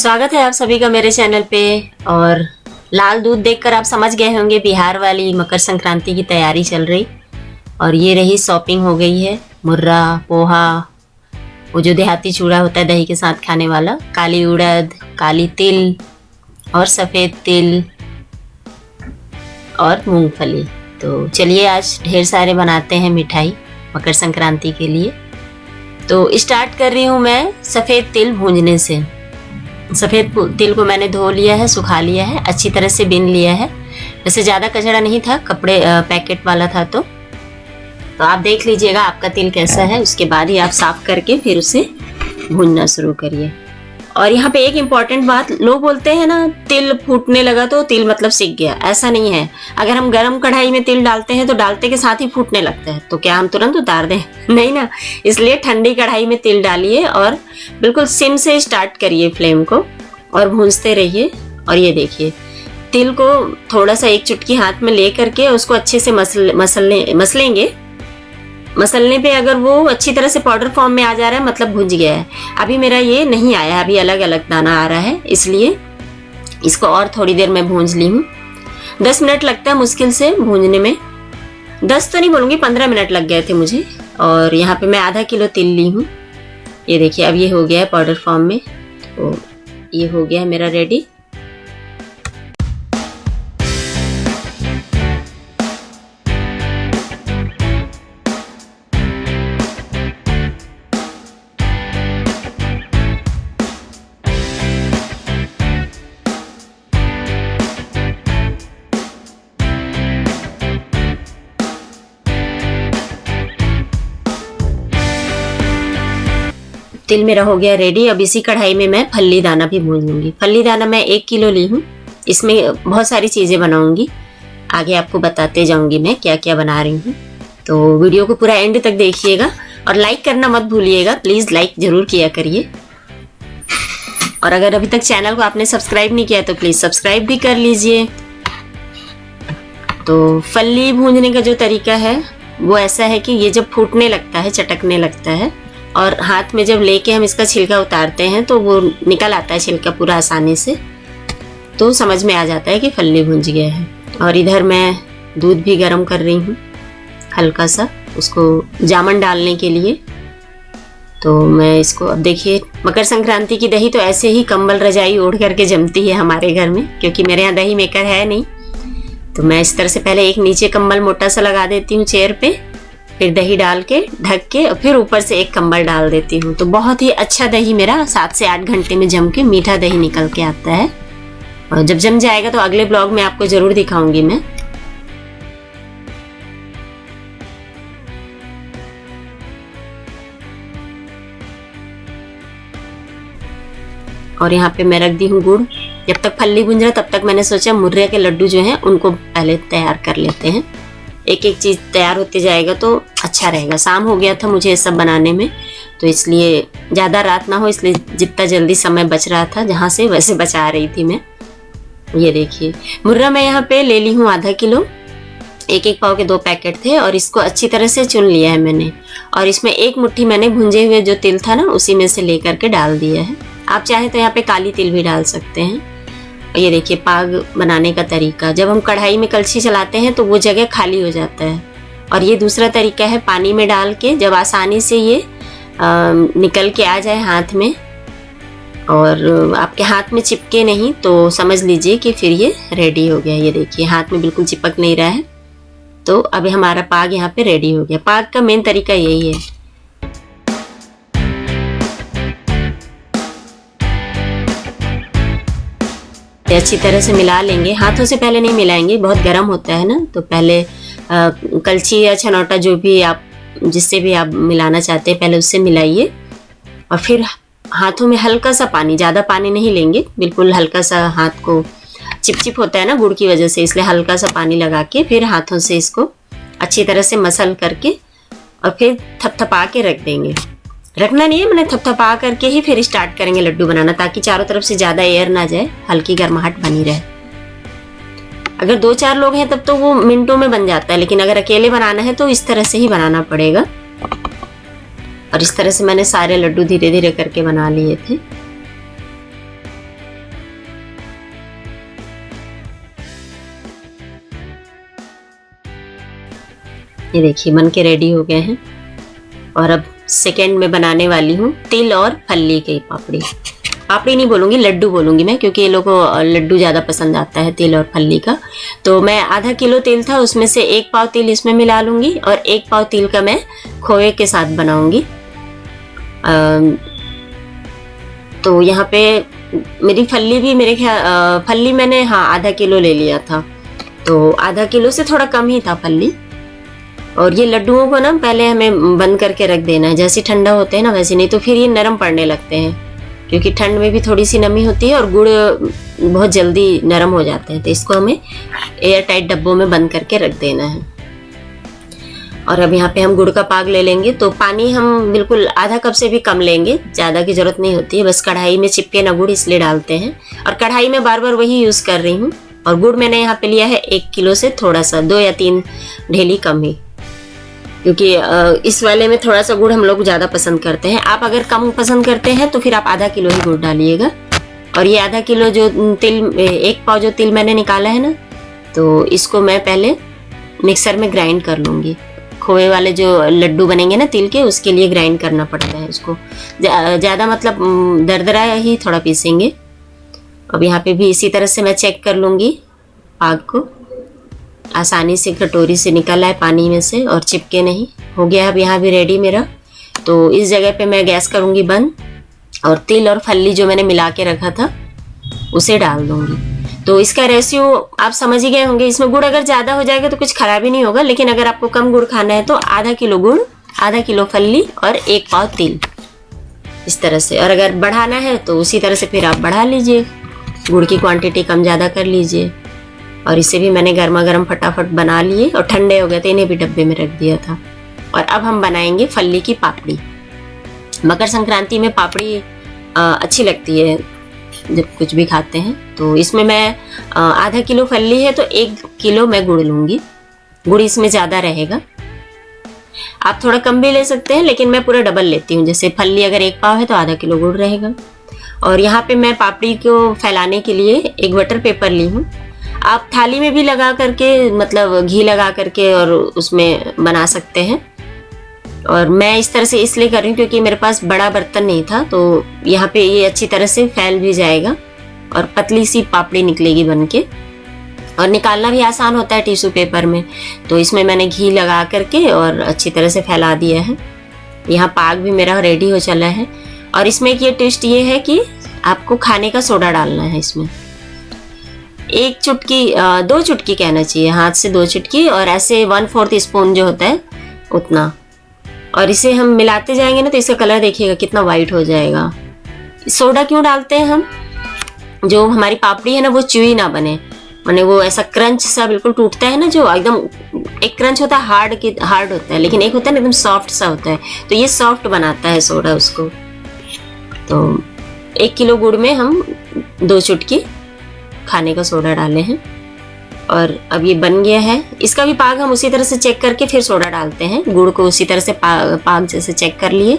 स्वागत है आप सभी का मेरे चैनल पे। और लाल दूध देखकर आप समझ गए होंगे बिहार वाली मकर संक्रांति की तैयारी चल रही। और ये रही शॉपिंग हो गई है। मुर्रा, पोहा, वो जो देहाती चूड़ा होता है दही के साथ खाने वाला, काली उड़द, काली तिल और सफ़ेद तिल और मूंगफली। तो चलिए आज ढेर सारे बनाते हैं मिठाई मकर संक्रांति के लिए। तो स्टार्ट कर रही हूँ मैं सफ़ेद तिल भूनने से। सफ़ेद तिल को मैंने धो लिया है, सुखा लिया है, अच्छी तरह से बीन लिया है। वैसे ज़्यादा कचड़ा नहीं था, कपड़े पैकेट वाला था। तो आप देख लीजिएगा आपका तिल कैसा है, उसके बाद ही आप साफ़ करके फिर उसे भूनना शुरू करिए। और यहाँ पे एक इम्पॉर्टेंट बात, लोग बोलते हैं ना तिल फूटने लगा तो तिल मतलब सिक गया। ऐसा नहीं है। अगर हम गरम कढ़ाई में तिल डालते हैं तो डालते के साथ ही फूटने लगता है, तो क्या हम तुरंत उतार दें? नहीं ना। इसलिए ठंडी कढ़ाई में तिल डालिए और बिल्कुल सिम से स्टार्ट करिए फ्लेम को और भूनते रहिए। और ये देखिए तिल को थोड़ा सा एक चुटकी हाथ में ले करके उसको अच्छे से मसलेंगे। मसलने पे अगर वो अच्छी तरह से पाउडर फॉर्म में आ जा रहा है मतलब भुज गया है। अभी मेरा ये नहीं आया है, अभी अलग अलग दाना आ रहा है, इसलिए इसको और थोड़ी देर में भूंज ली हूँ। 10 मिनट लगता है मुश्किल से भूंजने में। 10 तो नहीं बोलूँगी, 15 मिनट लग गए थे मुझे। और यहाँ पे मैं आधा किलो तिल ली हूँ। ये देखिए अब ये हो गया है पाउडर फॉर्म में। तो ये हो गया है मेरा रेडी। तिल मेरा हो गया रेडी। अब इसी कढ़ाई में मैं फल्ली दाना भी भून लूंगी। फल्ली दाना मैं 1 किलो ली हूँ। इसमें बहुत सारी चीज़ें बनाऊंगी, आगे आपको बताते जाऊंगी मैं क्या क्या बना रही हूँ। तो वीडियो को पूरा एंड तक देखिएगा और लाइक करना मत भूलिएगा, प्लीज़ लाइक ज़रूर किया करिए। और अगर अभी तक चैनल को आपने सब्सक्राइब नहीं किया तो प्लीज़ सब्सक्राइब भी कर लीजिए। तो फल्ली भूनने का जो तरीका है वो ऐसा है कि ये जब फूटने लगता है, चटकने लगता है और हाथ में जब लेके हम इसका छिलका उतारते हैं तो वो निकल आता है छिलका पूरा आसानी से, तो समझ में आ जाता है कि फल्ली भुंज गया है। और इधर मैं दूध भी गर्म कर रही हूँ हल्का सा, उसको जामन डालने के लिए। तो मैं इसको अब देखिए, मकर संक्रांति की दही तो ऐसे ही कंबल रजाई ओढ़ करके जमती है हमारे घर में, क्योंकि मेरे यहाँ दही मेकर है नहीं। तो मैं इस तरह से पहले एक नीचे कंबल मोटा सा लगा देती हूँ चेयर पे, फिर दही डाल के ढक के और फिर ऊपर से एक कंबल डाल देती हूँ। तो बहुत ही अच्छा दही मेरा 7 से 8 घंटे में जम के मीठा दही निकल के आता है। और जब जम जाएगा तो अगले ब्लॉग में आपको जरूर दिखाऊंगी मैं। और यहाँ पे मैं रख दी हूँ गुड़। जब तक फल्ली भुंज रहा तब तक मैंने सोचा मुर्रे के लड्डू जो हैं उनको पहले तैयार कर लेते हैं। एक एक चीज़ तैयार होते जाएगा तो अच्छा रहेगा। शाम हो गया था मुझे ये सब बनाने में, तो इसलिए ज़्यादा रात ना हो, इसलिए जितना जल्दी समय बच रहा था जहाँ से वैसे बचा रही थी मैं। ये देखिए मुर्रा मैं यहाँ पे ले ली हूँ आधा किलो। 1-1 पाव के 2 पैकेट थे और इसको अच्छी तरह से चुन लिया है मैंने। और इसमें 1 मुट्ठी मैंने भुंजे हुए जो तिल था ना उसी में से ले करके डाल दिया है। आप चाहें तो यहाँ पे काली तिल भी डाल सकते हैं। ये देखिए पाग बनाने का तरीका, जब हम कढ़ाई में कलछी चलाते हैं तो वो जगह खाली हो जाता है। और ये दूसरा तरीका है पानी में डाल के, जब आसानी से ये निकल के आ जाए हाथ में और आपके हाथ में चिपके नहीं तो समझ लीजिए कि फिर ये रेडी हो गया। ये देखिए हाथ में बिल्कुल चिपक नहीं रहा है। तो अभी हमारा पाग यहाँ पे रेडी हो गया। पाग का मेन तरीका यही है। अच्छी तरह से मिला लेंगे, हाथों से पहले नहीं मिलाएंगे, बहुत गर्म होता है ना। तो पहले कलछी या छनौटा जो भी आप जिससे भी आप मिलाना चाहते हैं पहले उससे मिलाइए। और फिर हाथों में हल्का सा पानी, ज़्यादा पानी नहीं लेंगे, बिल्कुल हल्का सा, हाथ को चिपचिप होता है ना गुड़ की वजह से, इसलिए हल्का सा पानी लगा के फिर हाथों से इसको अच्छी तरह से मसल करके और फिर थपथपा के रख देंगे। रखना नहीं है, मैंने थपथपा करके ही फिर स्टार्ट करेंगे लड्डू बनाना, ताकि चारों तरफ से ज़्यादा एयर ना जाए, हल्की गर्माहट बनी रहे। अगर 2-4 लोग हैं तब तो वो मिनटों में बन जाता है, लेकिन अगर अकेले बनाना है तो इस तरह से ही बनाना पड़ेगा। और इस तरह से मैंने सारे लड्डू धीरे धीरे करके बना लिए थे। ये देखिए बन के रेडी हो गए हैं। और अब सेकेंड में बनाने वाली हूँ तिल और फल्ली की पापड़ी। पापड़ी नहीं बोलूँगी, लड्डू बोलूँगी मैं, क्योंकि ये लोगों को लड्डू ज़्यादा पसंद आता है तिल और फल्ली का। तो मैं आधा किलो तिल था, उसमें से 1 पाव तिल इसमें मिला लूँगी और 1 पाव तिल का मैं खोए के साथ बनाऊँगी। तो यहाँ पे मेरी फल्ली भी मेरे ख्याल फल्ली मैंने आधा किलो ले लिया था, तो आधा किलो से थोड़ा कम ही था फल्ली। और ये लड्डुओं को ना पहले हमें बंद करके रख देना है, जैसे ठंडा होते हैं ना वैसे, नहीं तो फिर ये नरम पड़ने लगते हैं, क्योंकि ठंड में भी थोड़ी सी नमी होती है और गुड़ बहुत जल्दी नरम हो जाते हैं। तो इसको हमें एयर टाइट डब्बों में बंद करके रख देना है। और अब यहाँ पे हम गुड़ का पाग ले लेंगे। तो पानी हम बिल्कुल आधा कप से भी कम लेंगे, ज़्यादा की ज़रूरत नहीं होती है, बस कढ़ाई में चिपके ना गुड़ इसलिए डालते हैं। और कढ़ाई में बार बार वही यूज़ कर रही हूँ। और गुड़ मैंने यहाँ पे लिया है 1 किलो से थोड़ा सा 2 या 3 ढेली कम ही, क्योंकि इस वाले में थोड़ा सा गुड़ हम लोग ज़्यादा पसंद करते हैं। आप अगर कम पसंद करते हैं तो फिर आप आधा किलो ही गुड़ डालिएगा। और ये आधा किलो जो तिल, 1 पाव जो तिल मैंने निकाला है ना, तो इसको मैं पहले मिक्सर में ग्राइंड कर लूँगी। खोए वाले जो लड्डू बनेंगे ना तिल के, उसके लिए ग्राइंड करना पड़ता है उसको, ज़्यादा मतलब दरदरा ही थोड़ा पीसेंगे। अब यहाँ पे भी इसी तरह से मैं चेक कर लूँगी पाग को। आसानी से कटोरी से निकल आए पानी में से और चिपके नहीं, हो गया। अब यहाँ भी रेडी मेरा। तो इस जगह पे मैं गैस करूँगी बंद और तिल और फल्ली जो मैंने मिला के रखा था उसे डाल दूँगी। तो इसका रेशियो आप समझ ही गए होंगे। इसमें गुड़ अगर ज़्यादा हो जाएगा तो कुछ खराबी नहीं होगा, लेकिन अगर आपको कम गुड़ खाना है तो आधा किलो गुड़, आधा किलो फल्ली और 1 पाव तिल, इस तरह से। और अगर बढ़ाना है तो उसी तरह से फिर आप बढ़ा लीजिए, गुड़ की क्वांटिटी कम ज़्यादा कर लीजिए। और इसे भी मैंने गर्मा गर्म फटाफट बना लिए और ठंडे हो गए थे, इन्हें भी डब्बे में रख दिया था। और अब हम बनाएंगे फल्ली की पापड़ी। मकर संक्रांति में पापड़ी अच्छी लगती है जब कुछ भी खाते हैं। तो इसमें मैं आधा किलो फल्ली है तो 1 किलो मैं गुड़ लूँगी। गुड़ इसमें ज़्यादा रहेगा, आप थोड़ा कम भी ले सकते हैं, लेकिन मैं पूरा डबल लेती हूँ। जैसे फल्ली अगर 1 पाव है तो आधा किलो गुड़ रहेगा। और यहाँ पे मैं पापड़ी को फैलाने के लिए एक बटर पेपर ली हूँ। आप थाली में भी लगा करके, मतलब घी लगा करके और उसमें बना सकते हैं। और मैं इस तरह से इसलिए कर रही हूँ क्योंकि मेरे पास बड़ा बर्तन नहीं था, तो यहाँ पे ये अच्छी तरह से फैल भी जाएगा और पतली सी पापड़ी निकलेगी बन के। और निकालना भी आसान होता है टिश्यू पेपर में। तो इसमें मैंने घी लगा करके और अच्छी तरह से फैला दिया है। यहाँ पाग भी मेरा रेडी हो चला है। और इसमें एक ये ट्विस्ट ये है कि आपको खाने का सोडा डालना है इसमें। 1 चुटकी, 2 चुटकी कहना चाहिए, हाथ से 2 चुटकी, और ऐसे 1/4 स्पून जो होता है उतना। और इसे हम मिलाते जाएंगे ना तो इसका कलर देखिएगा कितना वाइट हो जाएगा। सोडा क्यों डालते हैं हम? जो हमारी पापड़ी है ना वो च्यूई ना बने, माने वो ऐसा क्रंच सा बिल्कुल टूटता है ना, जो एकदम एक क्रंच होता है हार्ड होता है, लेकिन एक होता है ना एकदम सॉफ्ट सा होता है, तो ये सॉफ्ट बनाता है सोडा उसको। तो 1 किलो गुड़ में हम 2 चुटकी खाने का सोडा डाले हैं। और अब ये बन गया है। इसका भी पाग हम उसी तरह से चेक करके फिर सोडा डालते हैं। गुड़ को उसी तरह से पाग जैसे चेक कर लिए,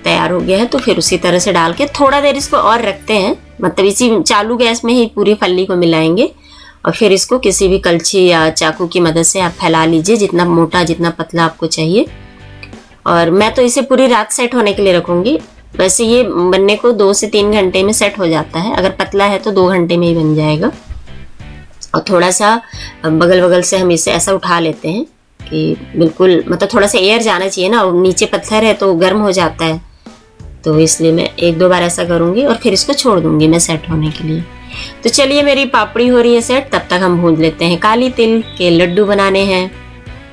तैयार हो गया है, तो फिर उसी तरह से डाल के थोड़ा देर इसको और रखते हैं। मतलब इसी चालू गैस में ही पूरी फल्ली को मिलाएंगे और फिर इसको किसी भी कलछी या चाकू की मदद से आप फैला लीजिए, जितना मोटा जितना पतला आपको चाहिए। और मैं तो इसे पूरी रात सेट होने के लिए रखूँगी। वैसे ये बनने को 2 से 3 घंटे में सेट हो जाता है, अगर पतला है तो 2 घंटे में ही बन जाएगा। और थोड़ा सा बगल बगल से हम इसे ऐसा उठा लेते हैं कि बिल्कुल, मतलब थोड़ा सा एयर जाना चाहिए ना, और नीचे पत्थर है तो गर्म हो जाता है, तो इसलिए मैं 1-2 बार ऐसा करूँगी और फिर इसको छोड़ दूँगी मैं सेट होने के लिए। तो चलिए मेरी पापड़ी हो रही है सेट, तब तक हम भून लेते हैं। काली तिल के लड्डू बनाने हैं,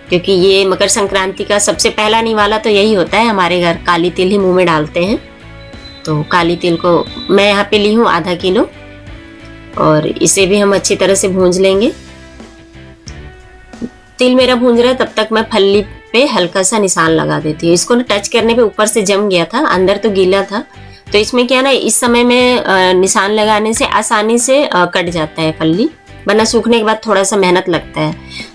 क्योंकि ये मकर संक्रांति का सबसे पहला निवाला तो यही होता है हमारे घर, काली तिल ही मुँह में डालते हैं। तो काली तिल को मैं यहाँ पे ली हूँ आधा किलो, और इसे भी हम अच्छी तरह से भूंज लेंगे। तिल मेरा भूंज रहा है, तब तक मैं फल्ली पे हल्का सा निशान लगा देती हूँ। इसको ना टच करने पे ऊपर से जम गया था, अंदर तो गीला था, तो इसमें क्या ना, इस समय में निशान लगाने से आसानी से कट जाता है फल्ली, वरना सूखने के बाद थोड़ा सा मेहनत लगता है।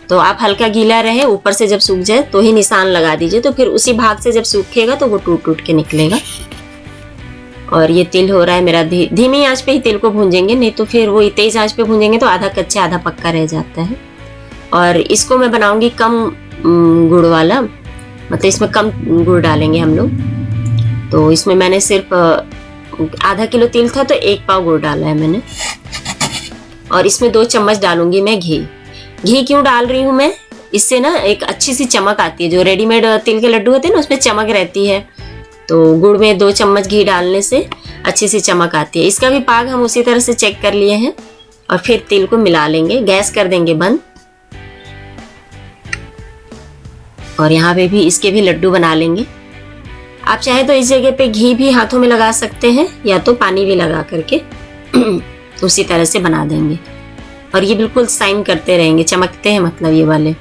तो आप हल्का गीला रहे, ऊपर से जब सूख जाए तो ही निशान लगा दीजिए, तो फिर उसी भाग से जब सूखेगा तो वो टूट टूट के निकलेगा। और ये तिल हो रहा है मेरा, धीमी आंच पे ही तिल को भूंजेंगे, नहीं तो फिर वो तेज आंच पे भूंजेंगे तो आधा कच्चा आधा पक्का रह जाता है। और इसको मैं बनाऊंगी कम गुड़ वाला, मतलब इसमें कम गुड़ डालेंगे हम लोग। तो इसमें मैंने सिर्फ आधा किलो तिल था तो 1 पाव गुड़ डाला है मैंने। और इसमें 2 चम्मच डालूंगी मैं घी। घी क्यों डाल रही हूँ मैं, इससे ना एक अच्छी सी चमक आती है। जो रेडीमेड तिल के लड्डू होते हैं ना उसमें चमक रहती है, तो गुड़ में 2 चम्मच घी डालने से अच्छी सी चमक आती है। इसका भी पाग हम उसी तरह से चेक कर लिए हैं और फिर तिल को मिला लेंगे। गैस कर देंगे बंद। और यहाँ पे भी इसके भी लड्डू बना लेंगे। आप चाहे तो इस जगह पे घी भी हाथों में लगा सकते हैं या तो पानी भी लगा करके उसी तरह से बना देंगे। और ये बिल्कुल साइन करते रहेंगे, चमकते हैं मतलब ये वाले।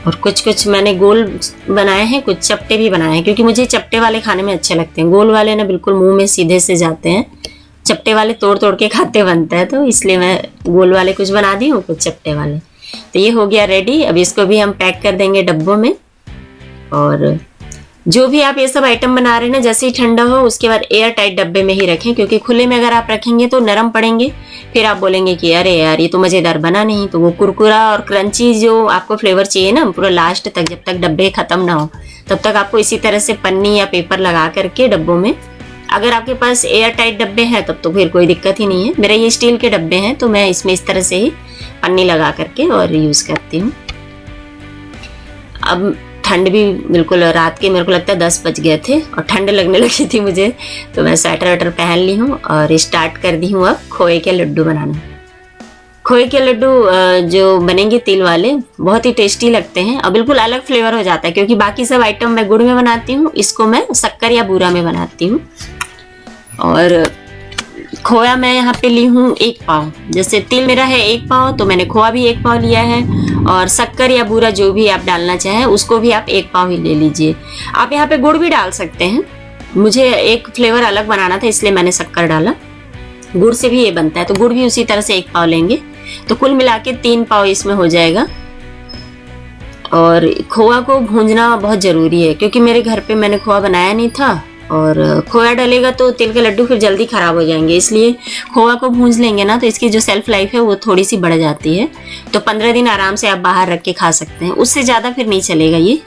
और कुछ मैंने गोल बनाए हैं, कुछ चपटे भी बनाए हैं, क्योंकि मुझे चपटे वाले खाने में अच्छे लगते हैं। गोल वाले ना बिल्कुल मुंह में सीधे से जाते हैं, चपटे वाले तोड़ तोड़ के खाते बनता है, तो इसलिए मैं गोल वाले कुछ बना दी हूँ, कुछ चपटे वाले। तो ये हो गया रेडी। अब इसको भी हम पैक कर देंगे डब्बों में। और जो भी आप ये सब आइटम बना रहे हैं ना, जैसे ही ठंडा हो उसके बाद एयर टाइट डब्बे में ही रखें, क्योंकि खुले में अगर आप रखेंगे तो नरम पड़ेंगे। फिर आप बोलेंगे कि अरे यार ये तो मज़ेदार बना नहीं। तो वो कुरकुरा और क्रंची जो आपको फ्लेवर चाहिए ना पूरा लास्ट तक, जब तक डब्बे ख़त्म ना हो तब तक आपको इसी तरह से पन्नी या पेपर लगा करके डब्बों में, अगर आपके पास एयर टाइट डब्बे हैं तब तो फिर कोई दिक्कत ही नहीं है। मेरे ये स्टील के डब्बे हैं तो मैं इसमें इस तरह से ही पन्नी लगा करके और यूज़ करती हूँ। अब ठंड भी बिल्कुल, रात के मेरे को लगता है 10 बज गए थे और ठंड लगने लगी थी मुझे, तो मैं स्वेटर वेटर पहन ली हूँ और स्टार्ट कर दी हूँ अब खोए के लड्डू बनाना। खोए के लड्डू जो बनेंगे तिल वाले, बहुत ही टेस्टी लगते हैं और बिल्कुल अलग फ्लेवर हो जाता है, क्योंकि बाकी सब आइटम मैं गुड़ में बनाती हूँ, इसको मैं शक्कर या बूरा में बनाती हूँ। और खोया मैं यहाँ पे ली हूँ 1 पाव। जैसे तिल मेरा है 1 पाव तो मैंने खोआ भी 1 पाव लिया है, और शक्कर या बूरा जो भी आप डालना चाहें उसको भी आप 1 पाव ही ले लीजिए। आप यहाँ पे गुड़ भी डाल सकते हैं, मुझे एक फ्लेवर अलग बनाना था इसलिए मैंने शक्कर डाला। गुड़ से भी ये बनता है तो गुड़ भी उसी तरह से 1 पाव लेंगे, तो कुल मिला के 3 पाव इसमें हो जाएगा। और खोआ को भूंजना बहुत ज़रूरी है, क्योंकि मेरे घर पे मैंने खोआ बनाया नहीं था और खोया डलेगा तो तिल के लड्डू फिर जल्दी ख़राब हो जाएंगे, इसलिए खोआ को भूंज लेंगे ना तो इसकी जो सेल्फ लाइफ है वो थोड़ी सी बढ़ जाती है। तो 15 दिन आराम से आप बाहर रख के खा सकते हैं, उससे ज़्यादा फिर नहीं चलेगा ये,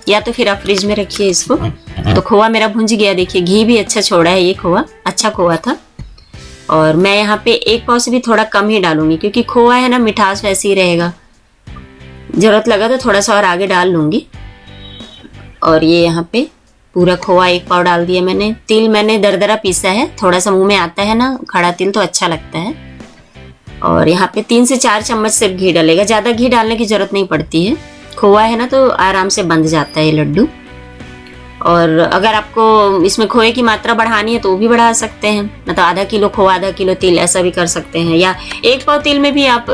या तो फिर आप फ्रिज में रखिए इसको। तो खोआ मेरा भुंज गया, देखिए घी भी अच्छा छोड़ा है, ये खोआ अच्छा खोआ था। और मैं यहाँ पे 1 पाव से भी थोड़ा कम ही डालूंगी, क्योंकि खोआ है ना मिठास वैसे ही रहेगा, ज़रूरत लगा तो थोड़ा सा और आगे डाल लूँगी। और ये यहाँ पे पूरा खोआ 1 पाव डाल दिया मैंने। तिल मैंने दरदरा पीसा है, थोड़ा सा मुंह में आता है ना खड़ा तिल तो अच्छा लगता है। और यहाँ पे 3 से 4 चम्मच सिर्फ घी डलेगा, ज़्यादा घी डालने की ज़रूरत नहीं पड़ती है, खोआ है ना तो आराम से बंध जाता है ये लड्डू। और अगर आपको इसमें खोए की मात्रा बढ़ानी है तो वो भी बढ़ा सकते हैं, मतलब आधा किलो खोआ आधा किलो तिल ऐसा भी कर सकते हैं, या 1 पाव तिल में भी आप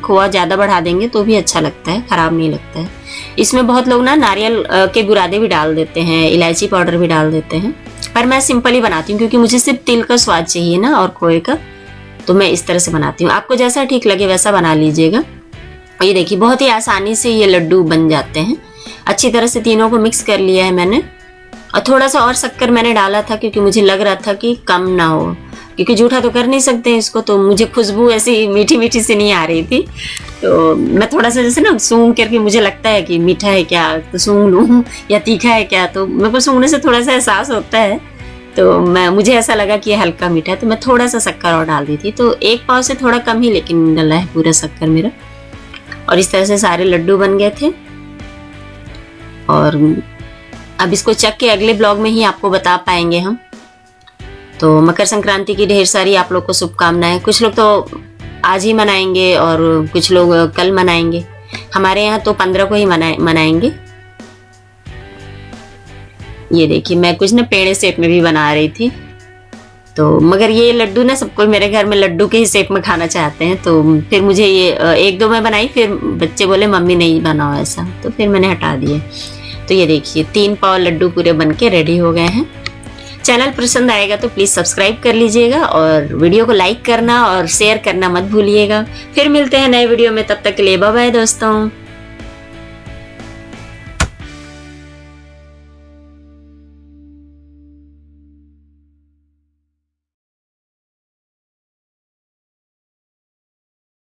खोआ ज़्यादा बढ़ा देंगे तो भी अच्छा लगता है, ख़राब नहीं लगता है। इसमें बहुत लोग ना नारियल के बुरादे भी डाल देते हैं, इलायची पाउडर भी डाल देते हैं, पर मैं सिंपल ही बनाती हूँ क्योंकि मुझे सिर्फ तिल का स्वाद चाहिए ना और खोए का, तो मैं इस तरह से बनाती हूँ। आपको जैसा ठीक लगे वैसा बना लीजिएगा। ये देखिए बहुत ही आसानी से ये लड्डू बन जाते हैं। अच्छी तरह से तीनों को मिक्स कर लिया है मैंने, और थोड़ा सा और शक्कर मैंने डाला था क्योंकि मुझे लग रहा था कि कम ना हो, क्योंकि जूठा तो कर नहीं सकते इसको, तो मुझे खुशबू ऐसी मीठी मीठी से नहीं आ रही थी, तो मैं थोड़ा सा जैसे ना सूंघ करके मुझे लगता है कि मीठा है क्या तो सूंघ लूँ या तीखा है क्या, तो मेरे को सूंघने से थोड़ा सा एहसास होता है, तो मुझे ऐसा लगा कि ये हल्का मीठा है तो मैं थोड़ा सा शक्कर और डाल दी थी। तो 1 पाव से थोड़ा कम ही लेकिन डला है पूरा शक्कर मेरा। और इस तरह से सारे लड्डू बन गए थे। और अब इसको चख के अगले ब्लॉग में ही आपको बता पाएंगे हम। तो मकर संक्रांति की ढेर सारी आप लोग को शुभकामनाएं। कुछ लोग तो आज ही मनाएंगे और कुछ लोग कल मनाएंगे, हमारे यहाँ तो 15 को ही मनाएंगे। ये देखिए मैं कुछ ना पेड़े शेप में भी बना रही थी, तो मगर ये लड्डू ना सबको मेरे घर में लड्डू के ही शेप में खाना चाहते हैं, तो फिर मुझे ये 1-2 में बनाई, फिर बच्चे बोले मम्मी नहीं बनाओ ऐसा, तो फिर मैंने हटा दिए। तो ये देखिए 3 पाव लड्डू पूरे बनके रेडी हो गए हैं। चैनल पसंद आएगा तो प्लीज़ सब्सक्राइब कर लीजिएगा और वीडियो को लाइक करना और शेयर करना मत भूलिएगा। फिर मिलते हैं नए वीडियो में, तब तक के लिए बाय बाय दोस्तों।